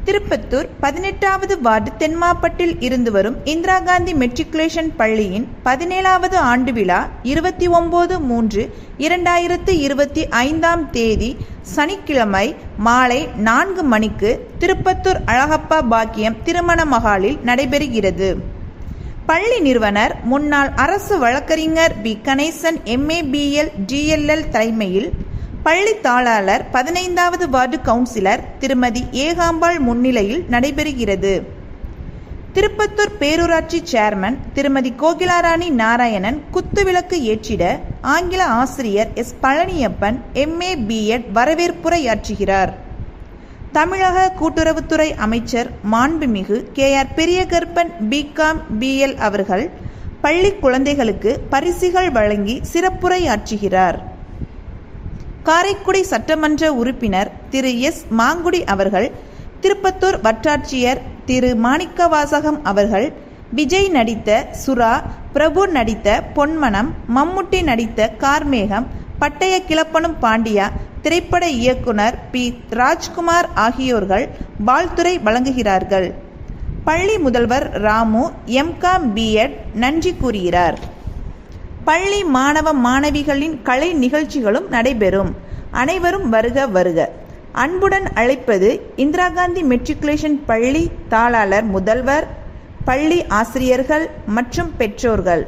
Tirupattur 18வது ward தென்மாப்பட்டில் இருந்து வரும் Indira Gandhi matriculation பள்ளியின் 17வது ஆண்டு விழா 29/3/2025 தேதி சனிக்கிழமை மாலை 4 மணிக்கு திருப்பத்தூர் அழகப்பா பாக்கியம் திருமண மகாலில் நடைபெறுகிறது. பள்ளி நிறுவனர் முன்னாள் அரசு வழக்கறிஞர் P. Ganesan MA BL DLL தலைமையில் பள்ளி தாளாளர் 15வது வார்டு கவுன்சிலர் திருமதி ஏகாம்பாள் முன்னிலையில் நடைபெறுகிறது. திருப்பத்தூர் பேரூராட்சி சேர்மன் திருமதி கோகிலாராணி நாராயணன் குத்துவிளக்கு ஏற்றிட ஆங்கில ஆசிரியர் S. Palaniappan MA BEd வரவேற்புரையாற்றுகிறார். தமிழக கூட்டுறவுத்துறை அமைச்சர் மாண்புமிகு KR பெரியகருப்பன் BCom BL அவர்கள் பள்ளி குழந்தைகளுக்கு பரிசுகள் வழங்கி சிறப்புரையாற்றுகிறார். காரைக்குடி சட்டமன்ற உறுப்பினர் திரு S. மாங்குடி அவர்கள், திருப்பத்தூர் வட்டாட்சியர் திரு மாணிக்கவாசகம் அவர்கள் விஜய் நடித்த சுறா, பிரபு நடித்த பொன்மனம், மம்முட்டி நடித்த கார்மேகம், பட்டய கிளப்பனும் பாண்டியா திரைப்பட இயக்குனர் பி. ராஜ்குமார் ஆகியோர்கள் வாழ்த்துரை வழங்குகிறார்கள். பள்ளி முதல்வர் ராமு MCom BEd நன்றி கூறுகிறார். பள்ளி மாணவ மாணவிகளின் கலை நிகழ்ச்சிகளும் நடைபெறும். அனைவரும் வருக வருக. அன்புடன் அழைப்பது இந்திரா காந்தி மெட்ரிகுலேஷன் பள்ளி தாளாளர், முதல்வர், பள்ளி ஆசிரியர்கள் மற்றும் பெற்றோர்கள்.